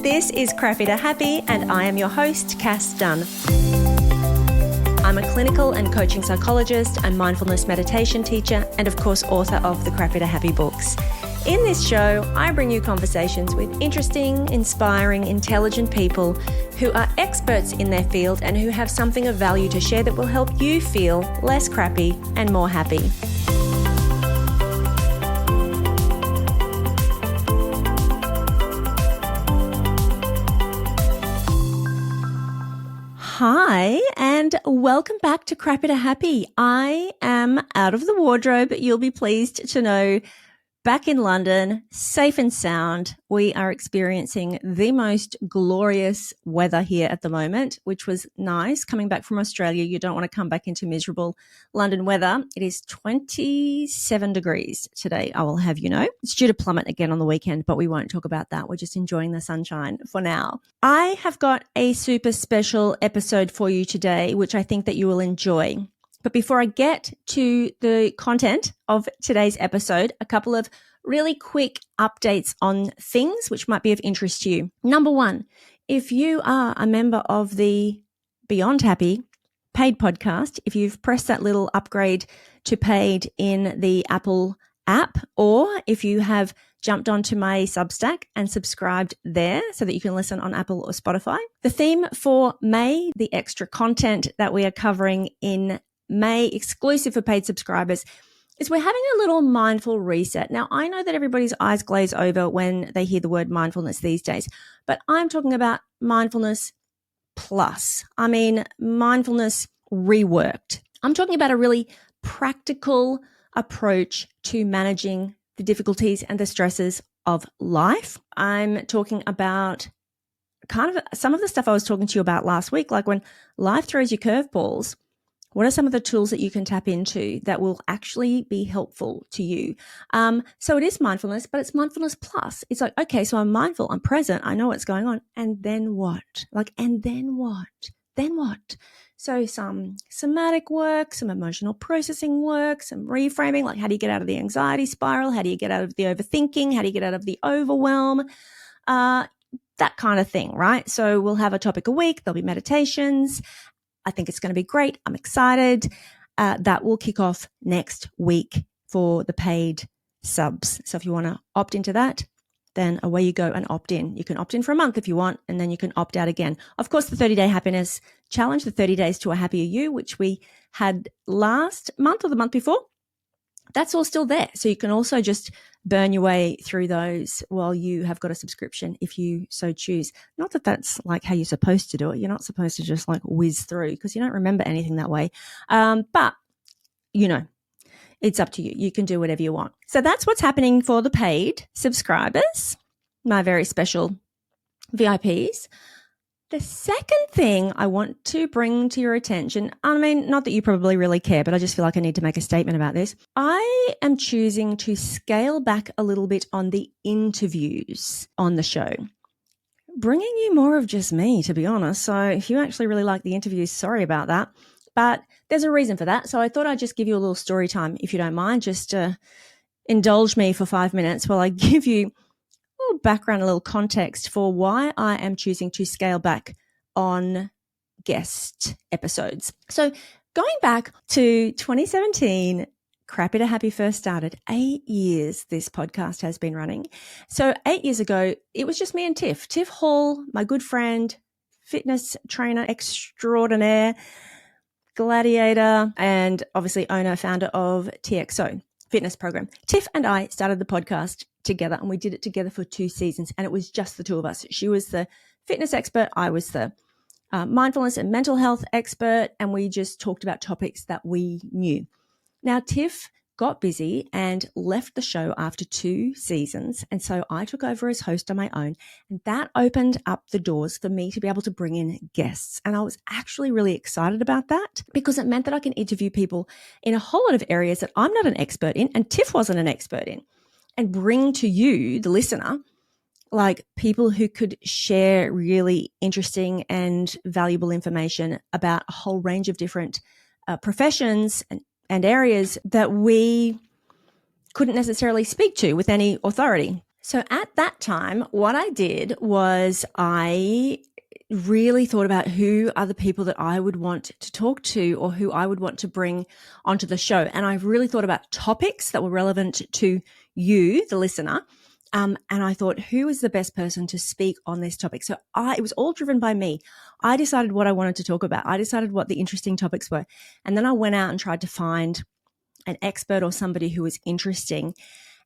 This is Crappy to Happy, and I am your host, Cass Dunn. I'm a clinical and coaching psychologist and mindfulness meditation teacher, and of course, author of the Crappy to Happy books. In this show, I bring you conversations with interesting, inspiring, intelligent people who are experts in their field and who have something of value to share that will help you feel less crappy and more happy. Hi, and welcome back to Crappy to Happy. I am out of the wardrobe, you'll be pleased to know. Back in London, safe and sound. We are experiencing the most glorious weather here at the moment, which was nice. Coming back from Australia, you don't want to come back into miserable London weather. It is 27 degrees today, I will have you know. It's due to plummet again on the weekend, but we won't talk about that. We're just enjoying the sunshine for now. I have got a super special episode for you today, which I think that you will enjoy. But before I get to the content of today's episode, a couple of really quick updates on things which might be of interest to you. Number one, if you are a member of the Beyond Happy paid podcast, if you've pressed that little upgrade to paid in the Apple app, or if you have jumped onto my Substack and subscribed there so that you can listen on Apple or Spotify. The theme for May, the extra content that we are covering in May, exclusive for paid subscribers, is we're having a little mindful reset. Now, I know that everybody's eyes glaze over when they hear the word mindfulness these days, but I'm talking about mindfulness plus. I mean, mindfulness reworked. I'm talking about a really practical approach to managing the difficulties and the stresses of life. I'm talking about kind of some of the stuff I was talking to you about last week, like when life throws you curveballs. What are some of the tools that you can tap into that will actually be helpful to you? So it is mindfulness, but it's mindfulness plus. It's like, okay, so I'm mindful, I'm present, I know what's going on. And then what? And then what? Then what? So some somatic work, some emotional processing work, some reframing, like how do you get out of the anxiety spiral? How do you get out of the overthinking? How do you get out of the overwhelm? That kind of thing, right? So we'll have a topic a week. There'll be meditations. I think it's going to be great. I'm excited. That will kick off next week for the paid subs. So if you want to opt into that, then away you go and opt in. You can opt in for a month if you want, and then you can opt out again. Of course, the 30-day happiness challenge, the 30 days to a happier you, which we had last month or the month before, that's all still there. So you can also just burn your way through those while you have got a subscription if you so choose. Not that that's like how you're supposed to do it. You're not supposed to just like whiz through because you don't remember anything that way. But, you know, it's up to you. You can do whatever you want. So that's what's happening for the paid subscribers, my very special VIPs. The second thing I want to bring to your attention, I mean, not that you probably really care, but I just feel like I need to make a statement about this. I am choosing to scale back a little bit on the interviews on the show, bringing you more of just me, to be honest. So if you actually really like the interviews, sorry about that. But there's a reason for that. So I thought I'd just give you a little story time, if you don't mind, just to indulge me for 5 minutes while I give you background, a little context for why I am choosing to scale back on guest episodes. So going back to 2017, Crappy to Happy first started. 8 years this podcast has been running. So 8 years ago, it was just me and Tiff. Tiff Hall, my good friend, fitness trainer extraordinaire, gladiator, and obviously owner, founder of TXO fitness program. Tiff and I started the podcast together, and we did it together for 2 seasons, and it was just the two of us. She was the fitness expert. I was the mindfulness and mental health expert, and we just talked about topics that we knew. Now, Tiff got busy and left the show after 2 seasons, and so I took over as host on my own, and that opened up the doors for me to be able to bring in guests. And I was actually really excited about that because it meant that I can interview people in a whole lot of areas that I'm not an expert in and Tiff wasn't an expert in, and bring to you, the listener, like people who could share really interesting and valuable information about a whole range of different professions and areas that we couldn't necessarily speak to with any authority. So at that time, what I did was I really thought about who are the people that I would want to talk to or who I would want to bring onto the show. And I really thought about topics that were relevant to you, the listener. And I thought, who is the best person to speak on this topic? So it was all driven by me. I decided what I wanted to talk about. I decided what the interesting topics were. And then I went out and tried to find an expert or somebody who was interesting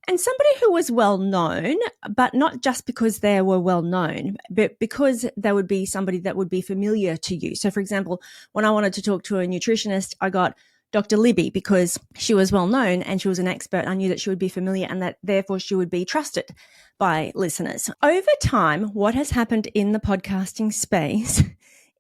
and somebody who was well known, but not just because they were well known, but because they would be somebody that would be familiar to you. So, for example, when I wanted to talk to a nutritionist, I got Dr. Libby because she was well known and she was an expert. I knew that she would be familiar and that therefore she would be trusted by listeners. Over time, what has happened in the podcasting space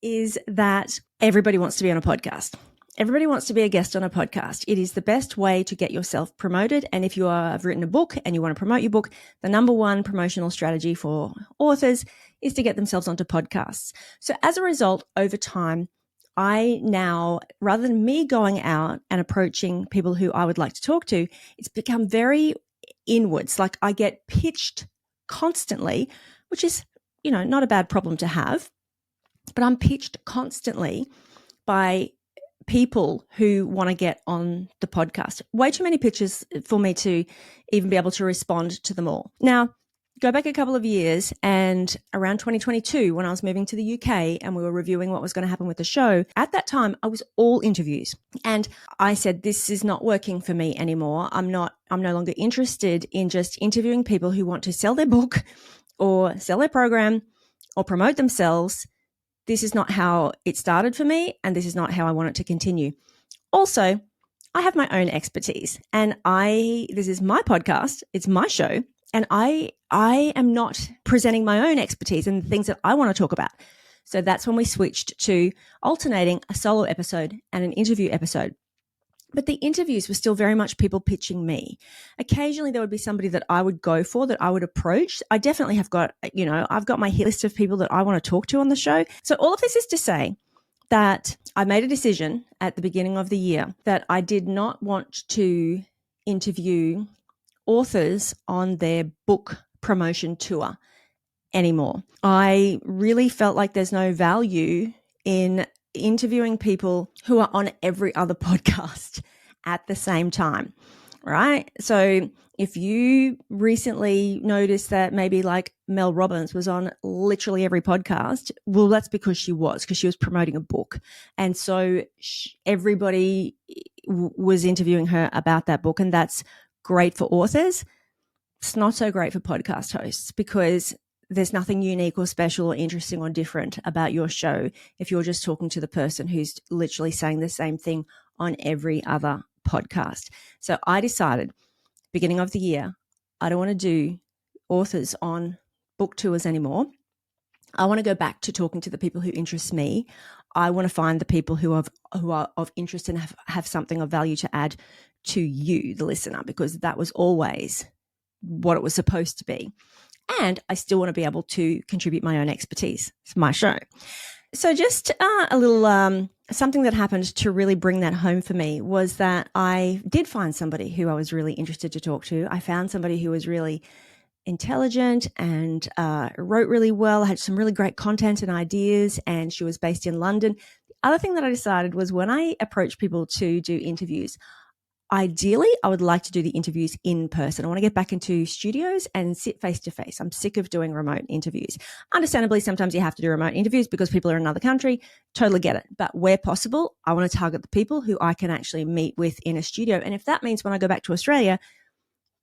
is that everybody wants to be on a podcast. Everybody wants to be a guest on a podcast. It is the best way to get yourself promoted. And if you have written a book and you want to promote your book, the number one promotional strategy for authors is to get themselves onto podcasts. So as a result, over time, I now, rather than me going out and approaching people who I would like to talk to, it's become very inwards. Like I get pitched constantly, which is, not a bad problem to have, but I'm pitched constantly by people who want to get on the podcast. Way too many pitches for me to even be able to respond to them all. Now, go back a couple of years and around 2022, when I was moving to the UK and we were reviewing what was going to happen with the show, at that time, I was all interviews. And I said, this is not working for me anymore. I'm no longer interested in just interviewing people who want to sell their book or sell their program or promote themselves. This is not how it started for me, and this is not how I want it to continue. Also, I have my own expertise, and this is my podcast, it's my show, and I am not presenting my own expertise and the things that I want to talk about. So that's when we switched to alternating a solo episode and an interview episode. But the interviews were still very much people pitching me. Occasionally there would be somebody that I would go for, that I would approach. I definitely have got, I've got my hit list of people that I want to talk to on the show. So all of this is to say that I made a decision at the beginning of the year that I did not want to interview authors on their book promotion tour anymore. I really felt like there's no value in interviewing people who are on every other podcast at the same time, right? So if you recently noticed that maybe like Mel Robbins was on literally every podcast, well, that's because she was promoting a book. And so everybody was interviewing her about that book, and that's great for authors. It's not so great for podcast hosts because there's nothing unique or special or interesting or different about your show if you're just talking to the person who's literally saying the same thing on every other podcast. So I decided, beginning of the year, I don't want to do authors on book tours anymore. I want to go back to talking to the people who interest me. I want to find the people who are of interest and have something of value to add to you, the listener, because that was always what it was supposed to be. And I still want to be able to contribute my own expertise. It's my show. So just a little something that happened to really bring that home for me was that I did find somebody who I was really interested to talk to. I found somebody who was really intelligent and wrote really well, had some really great content and ideas, and she was based in London. The other thing that I decided was when I approach people to do interviews, ideally, I would like to do the interviews in person. I want to get back into studios and sit face to face. I'm sick of doing remote interviews. Understandably, sometimes you have to do remote interviews because people are in another country. Totally get it. But where possible, I want to target the people who I can actually meet with in a studio. And if that means when I go back to Australia,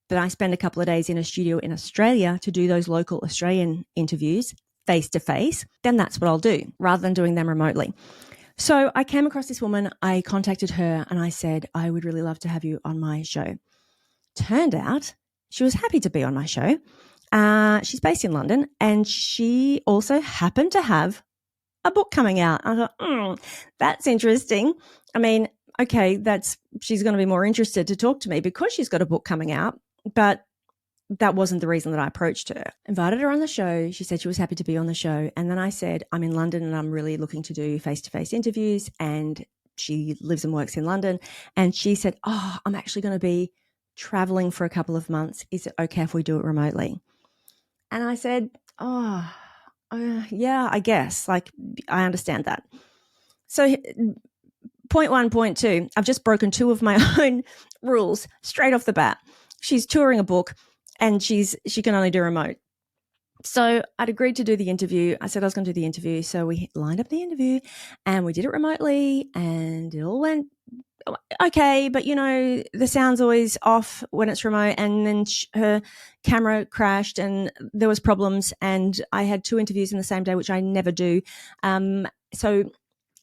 that I spend a couple of days in a studio in Australia to do those local Australian interviews face to face, then that's what I'll do rather than doing them remotely. So I came across this woman, I contacted her and I said, I would really love to have you on my show. Turned out she was happy to be on my show. She's based in London and she also happened to have a book coming out. I thought, that's interesting. I mean, okay, she's going to be more interested to talk to me because she's got a book coming out, but that wasn't the reason that I approached her. Invited her on the show. She said she was happy to be on the show. And then I said, I'm in London and I'm really looking to do face-to-face interviews. And she lives and works in London. And she said, I'm actually going to be traveling for a couple of months. Is it okay if we do it remotely? And I said, yeah, I guess. Like, I understand that. So point one, point two, I've just broken two of my own rules straight off the bat. She's touring a book and she can only do remote. So I'd agreed to do the interview. I said I was going to do the interview. So we lined up the interview and we did it remotely and it all went okay. But, the sound's always off when it's remote. And then her camera crashed and there was problems. And I had two interviews in the same day, which I never do. So it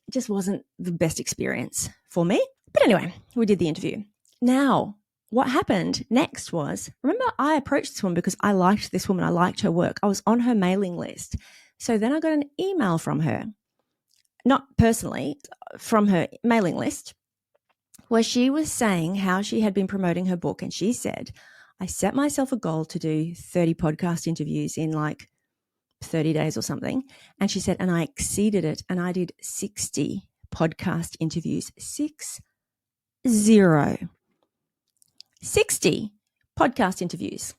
just wasn't the best experience for me. But anyway, we did the interview. Now, what happened next was, remember, I approached this woman because I liked this woman. I liked her work. I was on her mailing list. So then I got an email from her, not personally, from her mailing list, where she was saying how she had been promoting her book. And she said, I set myself a goal to do 30 podcast interviews in like 30 days or something. And she said, and I exceeded it. And I did 60 podcast interviews, 60 podcast interviews.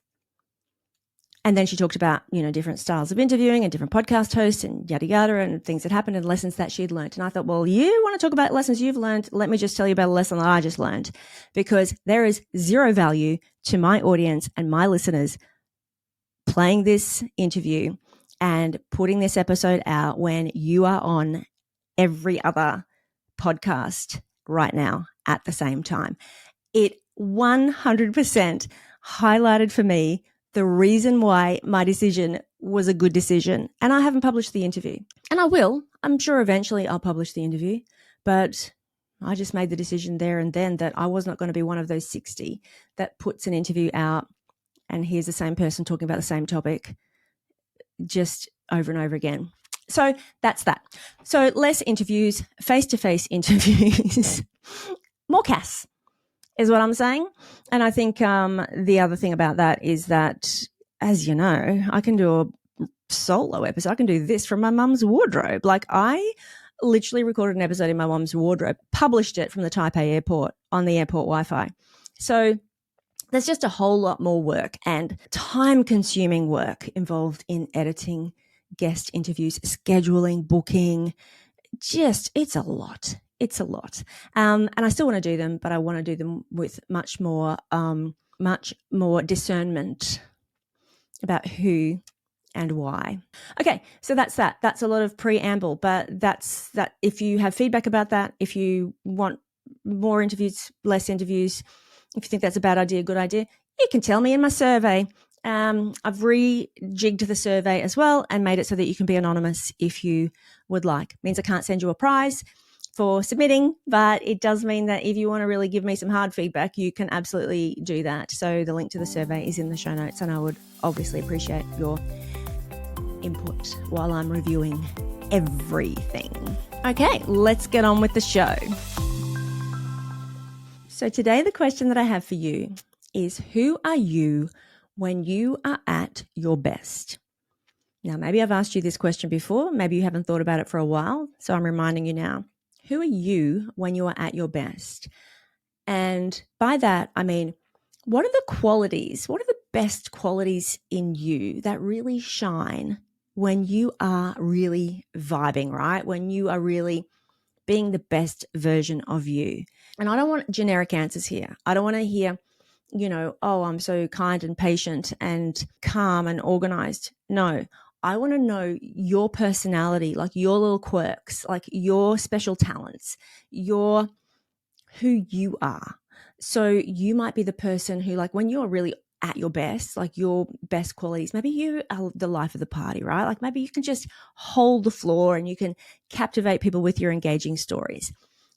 And then she talked about, different styles of interviewing and different podcast hosts and yada, yada, and things that happened and lessons that she'd learned. And I thought, well, you want to talk about lessons you've learned? Let me just tell you about a lesson that I just learned, because there is zero value to my audience and my listeners playing this interview and putting this episode out when you are on every other podcast right now at the same time. It 100% highlighted for me the reason why my decision was a good decision. And I haven't published the interview. And I will. I'm sure eventually I'll publish the interview. But I just made the decision there and then that I was not going to be one of those 60 that puts an interview out and here's the same person talking about the same topic just over and over again. So that's that. So less interviews, face-to-face interviews, more Cass is what I'm saying. And I think the other thing about that is that, as you know, I can do a solo episode. I can do this from my mum's wardrobe. Like, I literally recorded an episode in my mum's wardrobe, published it from the Taipei airport on the airport Wi-Fi. So there's just a whole lot more work and time-consuming work involved in editing guest interviews, scheduling, booking. Just, it's a lot. It's a lot. And I still want to do them, but I want to do them with much more discernment about who and why. Okay, so that's that. That's a lot of preamble, but that's that. If you have feedback about that, if you want more interviews, less interviews, if you think that's a bad idea, good idea, you can tell me in my survey. I've rejigged the survey as well and made it so that you can be anonymous if you would like. It means I can't send you a prize for submitting, but it does mean that if you want to really give me some hard feedback, you can absolutely do that. So the link to the survey is in the show notes, and I would obviously appreciate your input while I'm reviewing everything. Okay, let's get on with the show. So today the question that I have for you is, who are you when you are at your best? Now, maybe I've asked you this question before. Maybe you haven't thought about it for a while. So I'm reminding you now. Who are you when you are at your best? And by that, I mean, what are the qualities? What are the best qualities in you that really shine when you are really vibing, right? When you are really being the best version of you. And I don't want generic answers here. I don't want to hear, oh, I'm so kind and patient and calm and organized. No, I want to know your personality, like your little quirks, like your special talents, who you are. So you might be the person who, like, when you're really at your best, like your best qualities, maybe you are the life of the party, right? Like maybe you can just hold the floor and you can captivate people with your engaging stories.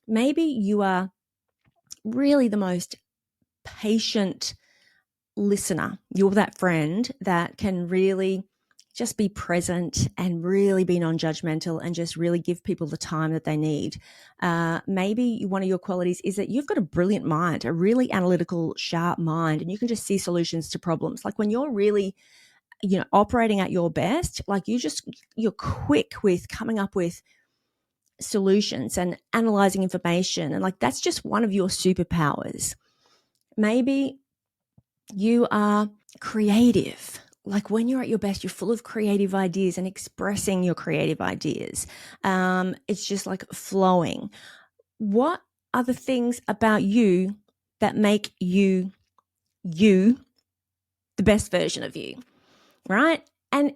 Maybe you are really the most patient listener. You're that friend that can really just be present and really be non-judgmental and just really give people the time that they need. Maybe one of your qualities is that you've got a brilliant mind, a really analytical, sharp mind, and you can just see solutions to problems. Like when you're really, operating at your best, like you're quick with coming up with solutions and analyzing information. And like, that's just one of your superpowers. Maybe you are creative. like when you're at your best, you're full of creative ideas and expressing your creative ideas. It's just like flowing. What are the things about you that make you the best version of you, right? And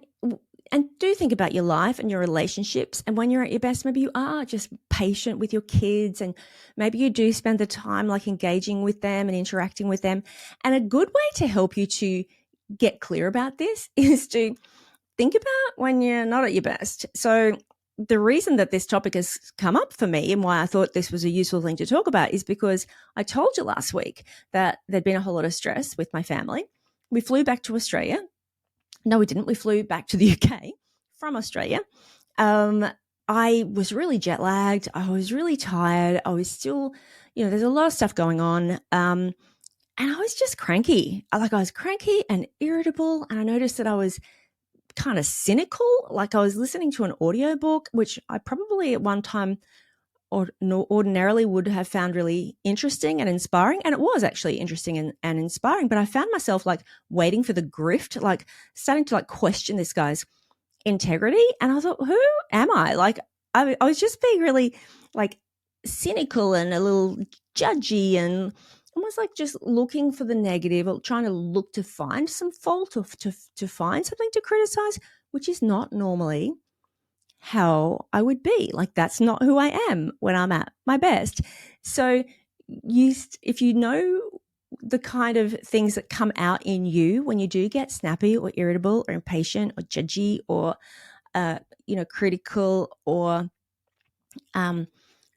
do think about your life and your relationships. And when you're at your best, maybe you are just patient with your kids, and maybe you do spend the time like engaging with them and interacting with them. And a good way to help you to get clear about this is to think about when you're not at your best. So the reason that this topic has come up for me and why I thought this was a useful thing to talk about is because I told you last week that there'd been a whole lot of stress with my family. We flew back to Australia. No, we didn't. We flew back to the UK from Australia. I was really jet lagged. I was really tired. I was still, there's a lot of stuff going on. And I was just cranky. I was cranky and irritable. And I noticed that I was kind of cynical. Like I was listening to an audiobook, which I probably at one time ordinarily would have found really interesting and inspiring. And it was actually interesting and inspiring, but I found myself like waiting for the grift, like starting to like question this guy's integrity. And I thought, who am I? Like I was just being really like cynical and a little judgy and almost like just looking for the negative or trying to look to find some fault or to find something to criticize, which is not normally how I would be. Like that's not who I am when I'm at my best. So if you know the kind of things that come out in you when you do get snappy or irritable or impatient or judgy or critical or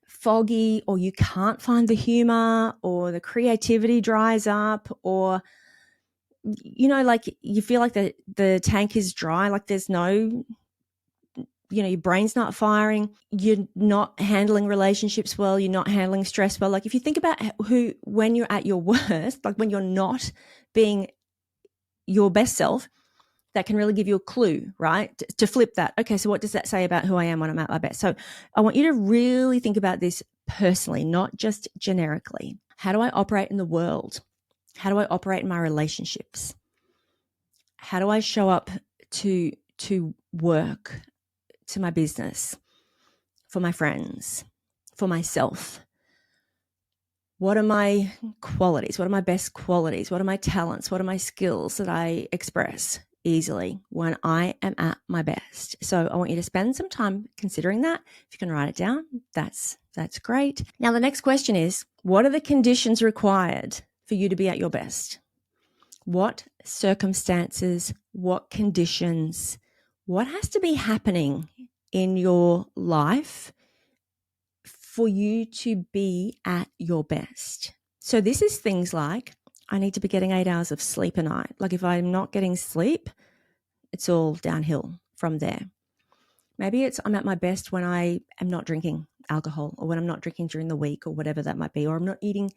foggy, or you can't find the humor, or the creativity dries up, or like you feel like the tank is dry, like there's no, your brain's not firing, you're not handling relationships well, you're not handling stress well. Like if you think about when you're at your worst, like when you're not being your best self, that can really give you a clue, right? To flip that. Okay, so what does that say about who I am when I'm at my best? So I want you to really think about this personally, not just generically. How do I operate in the world? How do I operate in my relationships? How do I show up to work, to my business, for my friends, for myself? What are my qualities? What are my best qualities? What are my talents? What are my skills that I express easily when I am at my best? So I want you to spend some time considering that. If you can write it down, that's great. Now, the next question is, what are the conditions required for you to be at your best? What circumstances, what conditions, what has to be happening in your life for you to be at your best? So this is things like, I need to be getting 8 hours of sleep a night. Like if I'm not getting sleep, it's all downhill from there. Maybe it's I'm at my best when I am not drinking alcohol, or when I'm not drinking during the week, or whatever that might be, or I'm not eating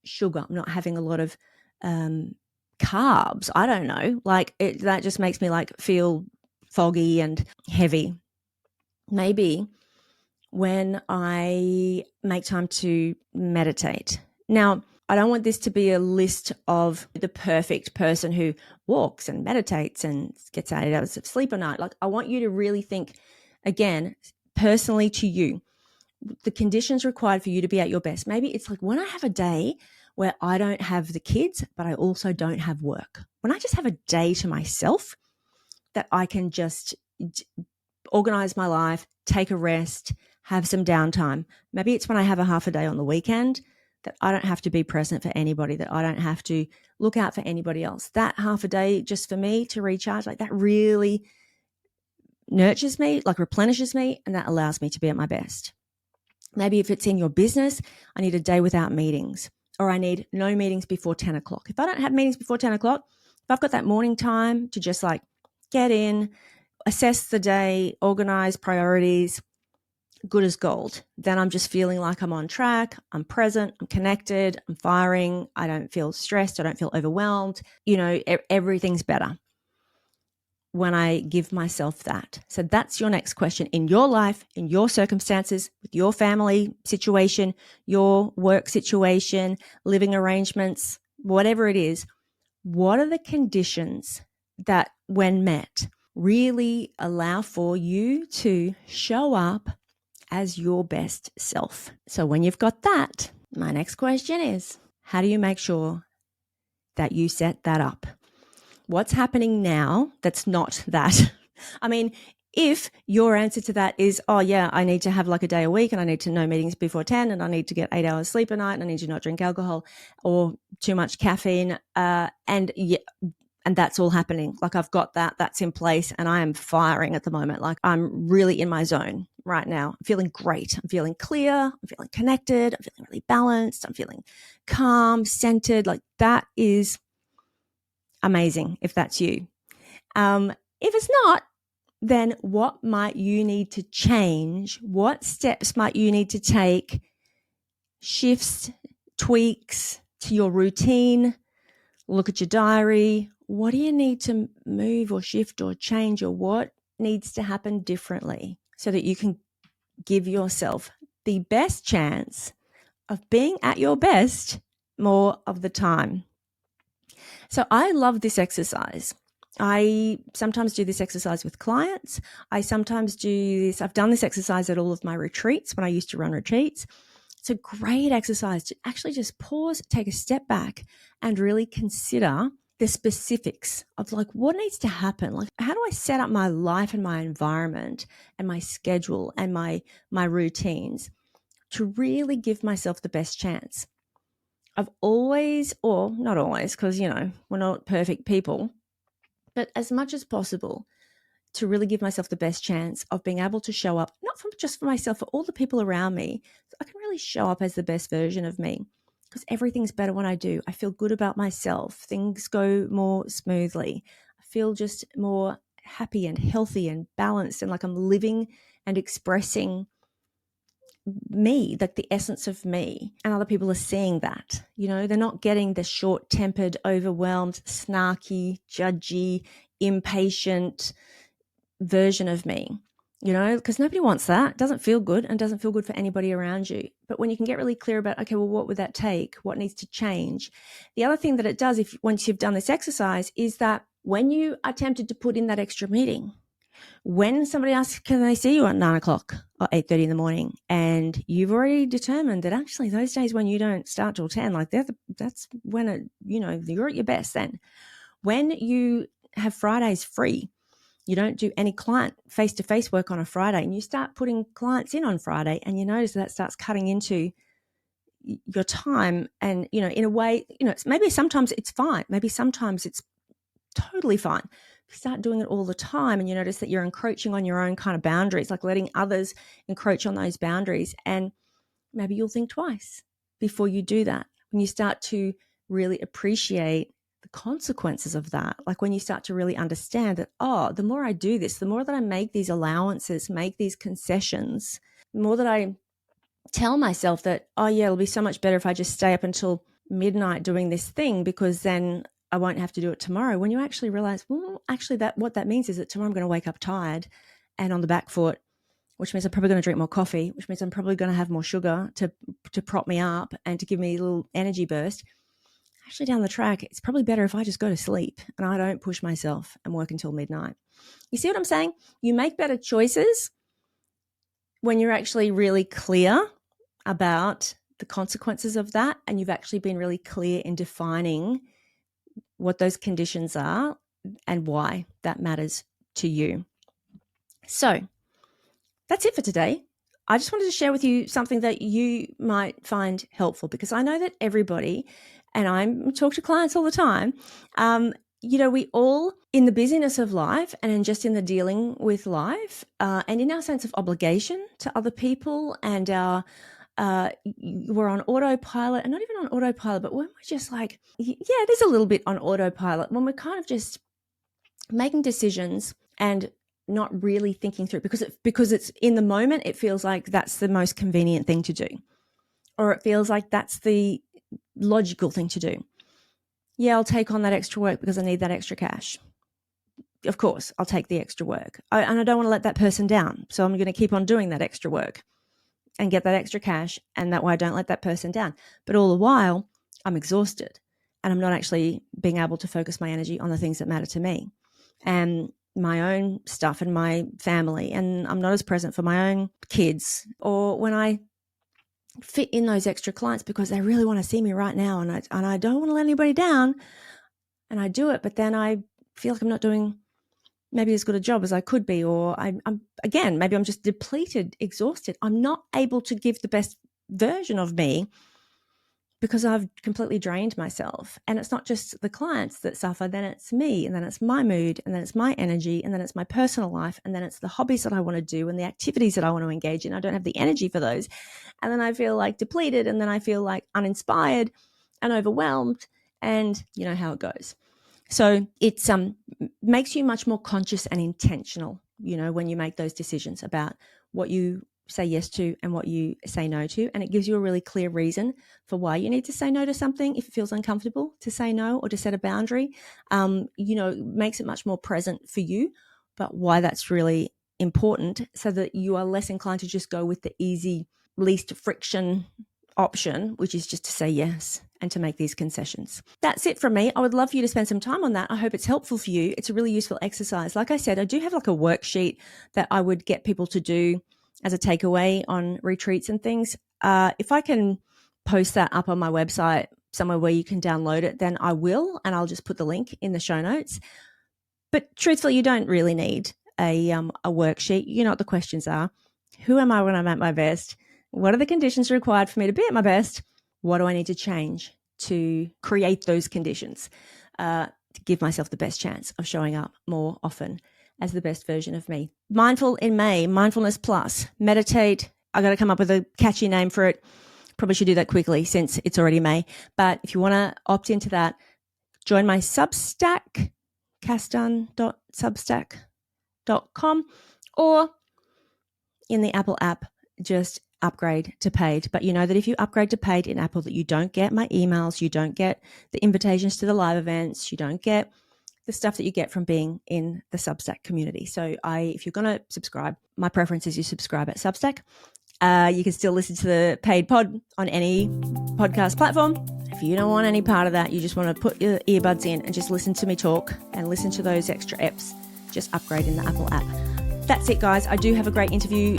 sugar, I'm not having a lot of carbs. I don't know. Like that just makes me like feel foggy and heavy. Maybe when I make time to meditate. Now, I don't want this to be a list of the perfect person who walks and meditates and gets 8 hours of sleep a night. Like I want you to really think, again, personally to you, the conditions required for you to be at your best. Maybe it's like when I have a day where I don't have the kids, but I also don't have work. When I just have a day to myself that I can just organize my life, take a rest, have some downtime. Maybe it's when I have a half a day on the weekend that I don't have to be present for anybody, that I don't have to look out for anybody else. That half a day just for me to recharge, like that really nurtures me, like replenishes me, and that allows me to be at my best. Maybe if it's in your business, I need a day without meetings, or I need no meetings before 10 o'clock. If I don't have meetings before 10 o'clock, if I've got that morning time to just like get in, assess the day, organize priorities, good as gold. Then I'm just feeling like I'm on track, I'm present, I'm connected, I'm firing, I don't feel stressed, I don't feel overwhelmed. Everything's better when I give myself that. So that's your next question in your life, in your circumstances, with your family situation, your work situation, living arrangements, whatever it is. What are the conditions that when met really allow for you to show up as your best self. So when you've got that, my next question is, how do you make sure that you set that up? What's happening now that's not that? I mean, if your answer to that is, oh yeah, I need to have like a day a week and I need to no meetings before 10 and I need to get 8 hours sleep a night and I need to not drink alcohol or too much caffeine, and that's all happening. Like I've got that's in place and I am firing at the moment. Like I'm really in my zone right now. I'm feeling great. I'm feeling clear. I'm feeling connected. I'm feeling really balanced. I'm feeling calm, centered. Like that is amazing if that's you. If it's not, then what might you need to change? What steps might you need to take? Shifts, tweaks to your routine. Look at your diary. What do you need to move or shift or change, or what needs to happen differently so that you can give yourself the best chance of being at your best more of the time? So I love this exercise. I sometimes do this exercise with clients. I've done this exercise at all of my retreats when I used to run retreats. It's a great exercise to actually just pause, take a step back, and really consider the specifics of like what needs to happen. Like, how do I set up my life and my environment and my schedule and my routines to really give myself the best chance? I've always, or not always, because, we're not perfect people, but as much as possible to really give myself the best chance of being able to show up, not just for myself, for all the people around me. So I can really show up as the best version of me, because everything's better when I do. I feel good about myself. Things go more smoothly. I feel just more happy and healthy and balanced, and like I'm living and expressing me, like the essence of me, and other people are seeing that. They're not getting the short-tempered, overwhelmed, snarky, judgy, impatient version of me, because nobody wants that. It doesn't feel good and doesn't feel good for anybody around you. But when you can get really clear about, okay, well, what would that take? What needs to change? The other thing that it does, once you've done this exercise, is that when you are tempted to put in that extra meeting, when somebody asks, can they see you at 9 o'clock or 8:30 in the morning, and you've already determined that actually those days when you don't start till 10, like that's when you're at your best. Then when you have Fridays free, you don't do any client face-to-face work on a Friday, and you start putting clients in on Friday, and you notice that starts cutting into your time. And, in a way, maybe sometimes it's fine. Maybe sometimes it's totally fine. You start doing it all the time and you notice that you're encroaching on your own kind of boundaries, like letting others encroach on those boundaries. And maybe you'll think twice before you do that. When you start to really appreciate the consequences of that, like when you start to really understand that, the more I do this, the more that I make these allowances, make these concessions, the more that I tell myself that, it'll be so much better if I just stay up until midnight doing this thing, because then I won't have to do it tomorrow. When you actually realize, well, actually what that means is that tomorrow I'm going to wake up tired and on the back foot, which means I'm probably going to drink more coffee, which means I'm probably going to have more sugar to prop me up and to give me a little energy burst. Actually, down the track, it's probably better if I just go to sleep and I don't push myself and work until midnight. You see what I'm saying? You make better choices when you're actually really clear about the consequences of that, and you've actually been really clear in defining what those conditions are and why that matters to you. So that's it for today. I just wanted to share with you something that you might find helpful, because I know that everybody, and I talk to clients all the time, we all, in the busyness of life and just in the dealing with life, and in our sense of obligation to other people, and we're on autopilot, and not even on autopilot, but when we're just like, it is a little bit on autopilot, when we're kind of just making decisions and not really thinking through, because it's in the moment, it feels like that's the most convenient thing to do, or it feels like that's the logical thing to do. Yeah, I'll take on that extra work because I need that extra cash. Of course, I'll take the extra work. And I don't want to let that person down, so I'm going to keep on doing that extra work and get that extra cash, and that way I don't let that person down. But all the while, I'm exhausted and I'm not actually being able to focus my energy on the things that matter to me. and my own stuff and my family, and I'm not as present for my own kids, or when I fit in those extra clients because they really want to see me right now, and I don't want to let anybody down, and I do it, but then I feel like I'm not doing maybe as good a job as I could be, or I'm again, maybe I'm just depleted, exhausted. I'm not able to give the best version of me because I've completely drained myself. And it's not just the clients that suffer, then it's me, and then it's my mood, and then it's my energy, and then it's my personal life, and then it's the hobbies that I want to do and the activities that I want to engage in. I don't have the energy for those. And then I feel like depleted, and then I feel like uninspired and overwhelmed, and you know how it goes. So it makes you much more conscious and intentional, you know, when you make those decisions about what you say yes to and what you say no to. And it gives you a really clear reason for why you need to say no to something if it feels uncomfortable to say no or to set a boundary. You know, it makes it much more present for you, but why that's really important so that you are less inclined to just go with the easy, least friction option, which is just to say yes and to make these concessions. That's it from me. I would love for you to spend some time on that. I hope it's helpful for you. It's a really useful exercise. Like I said, I do have like a worksheet that I would get people to do as a takeaway on retreats and things. If I can post that up on my website somewhere where you can download it, then I will, and I'll just put the link in the show notes. But truthfully, you don't really need a worksheet. You know what the questions are. Who am I when I'm at my best? What are the conditions required for me to be at my best? What do I need to change to create those conditions to give myself the best chance of showing up more often as the best version of me? Mindful in May, Mindfulness Plus, meditate. I got to come up with a catchy name for it. Probably should do that quickly since it's already May. But if you want to opt into that, join my Substack, castan.substack.com, or in the Apple app, just upgrade to paid. But you know that if you upgrade to paid in Apple, that you don't get my emails, you don't get the invitations to the live events, you don't get the stuff that you get from being in the Substack community. So if you're going to subscribe, my preference is you subscribe at Substack. You can still listen to the paid pod on any podcast platform. If you don't want any part of that, you just want to put your earbuds in and just listen to me talk and listen to those extra eps, just upgrade in the Apple app. That's it, guys. I do have a great interview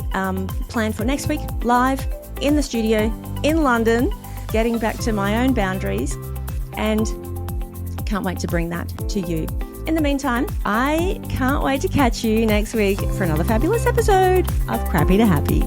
planned for next week, live in the studio in London, getting back to my own boundaries, and can't wait to bring that to you. In the meantime, I can't wait to catch you next week for another fabulous episode of Crappy to Happy.